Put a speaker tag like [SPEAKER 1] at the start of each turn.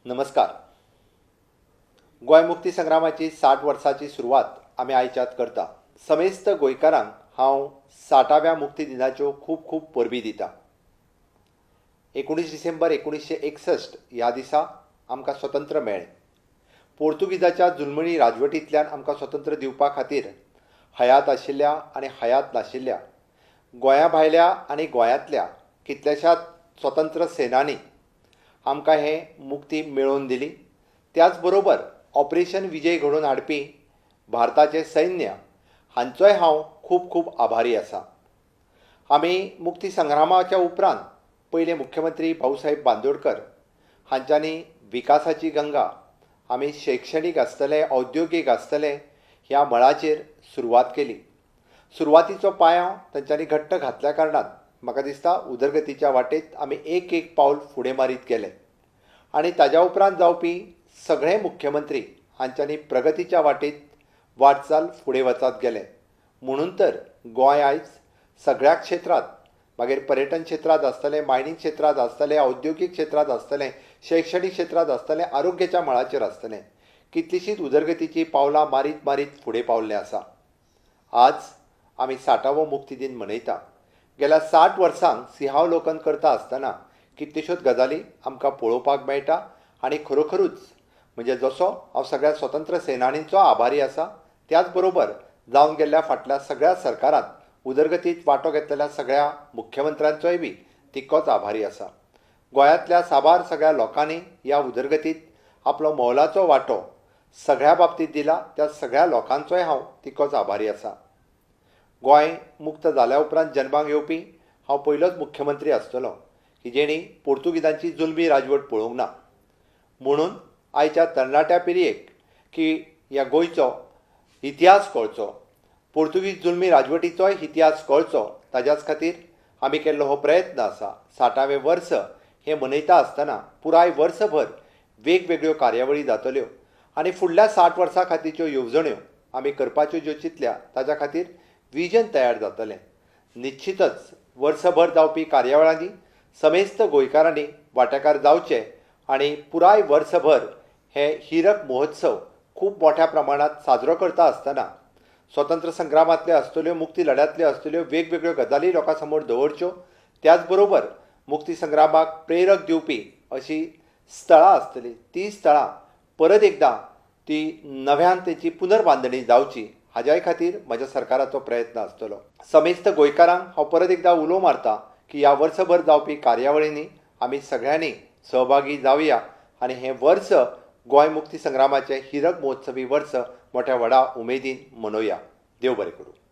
[SPEAKER 1] नमस्कार. गोंय मुक्ती संग्रामाची 60 वर्सांची सुरवात आमी आयच्यात करता. समेस्त गोंयकारांक हांव 60व्या मुक्ती दिनाच्यो खूब खूब परबी दिता. 19 डिसेंबर 1961 ह्या दिसा आमकां स्वतंत्र मेळ्ळें. पोर्तुगीजाच्या जुलमी राजवटींतल्यान आमकां स्वतंत्र दिवपा खातीर हयात आशिल्ल्या आनी हयात नाशिल्ल्या गोंया भायल्या आनी गोंयांतल्या कितल्याशाच स्वतंत्र सेनानी आमकां हें मुक्ती मेळोवन दिली. त्याच बरोबर ऑपरेशन विजय घडोवन हाडपी भारताचें सैन्य हांचोय हांव खूब खूब आभारी आसा. आमी मुक्ती संग्रामाच्या उपरांत पयले मुख्यमंत्री भाऊसाहेब बांदोडकर हांच्यांनी विकासाची गंगा आमी शैक्षणीक आसतले औद्योगीक आसतले ह्या मळाचेर सुरवात केली. सुरवातीचो पांय तांच्यांनी घट्ट घातल्या कारणान म्हाका दिसता उदरगतीच्या वाटेंत आमी एक एक पावल फुडें मारीत गेले आनी ताज्या उपरांत जावपी सगळे मुख्यमंत्री हांच्यांनी प्रगतीच्या वाटेंत वाटचाल फुडें वचत गेले. म्हणून तर गोंय आयज सगळ्या क्षेत्रांत मागीर पर्यटन क्षेत्रांत आसतलें, मायनींग क्षेत्रांत आसतलें, औद्योगीक क्षेत्रांत आसतलें, शैक्षणीक क्षेत्रांत आसतलें, आरोग्याच्या मळाचेर आसतलें, कितलींशींच उदरगतीची पावलां मारीत मारीत फुडें पावल्लें आसा. आज आमी 60वो मुक्ती दिन मनयता. गेल्या 60 वर्सांक सिंहावलोकन करता आसतना कितल्योश्योच गजाली आमकां पळोवपाक मेळटा आनी खरोखरूच म्हणजे जसो हांव सगळ्या स्वतंत्र सेनानींचो आभारी आसा, त्याच बरोबर जावन गेल्ल्या फाटल्या सगळ्या सरकारांत उदरगतीत वांटो घेतलेल्या सगळ्या मुख्यमंत्र्यांचोय बी तितकोच आभारी आसा. गोंयांतल्या साबार सगळ्या लोकांनी ह्या उदरगतीत आपलो मोलाचो वांटो सगळ्या बाबतींत दिला. त्या सगळ्या लोकांचोय हांव तितकोच आभारी आसा. गोंय मुक्त जाल्या उपरांत जल्माक येवपी हांव पयलोच मुख्यमंत्री आसतलो की जेणी पोर्तुगीजांची जुलमी राजवट पळोवंक ना. म्हणून आयच्या तरणाट्या पिळगेक की ह्या गोंयचो इतिहास कळचो, पोर्तुगीज जुलमी राजवटीचोय इतिहास कळचो, ताज्याच खातीर आमी केल्लो हो प्रयत्न आसा. 60वें वर्स हें मनयता आसतना पुराय वर्सभर वेगवेगळ्यो कार्यावळी जातल्यो आनी फुडल्या 60 वर्सां खातीरच्यो येवजण्यो आमी करपाच्यो ज्यो चिंतल्या ताच्या खातीर विजन तयार जातलें. निश्चितच वर्सभर जावपी कार्यावळांनी समेस्त गोंयकारांनी वांटेकार जावचे आनी पुराय वर्सभर हे हिरक महोत्सव खूब मोठ्या प्रमाणांत साजरो करता आसतना स्वतंत्र संग्रामांतल्यो आसतल्यो, मुक्ती लढ्यांतल्यो आसतल्यो वेगवेगळ्यो गजाली लोकां समोर दवरच्यो. त्याच बरोबर मुक्ती संग्रामाक प्रेरक दिवपी अशी स्थळां आसतलीं, ती स्थळां परत एकदां ती नव्यान तेची पुनर्बांदणी जावची हाज्याय खातीर म्हज्या सरकाराचो प्रयत्न आसतलो. समेस्त गोंयकारांक हांव परत एकदां उलो मारतां की ह्या वर्सभर जावपी कार्यावळींनी आमी सगळ्यांनी सहभागी जावया आनी हें वर्स गोंय मुक्ती संग्रामाचें हिरक महोत्सवी वर्स मोठ्या व्हडा उमेदीन मनोवया. देव बरें करूं.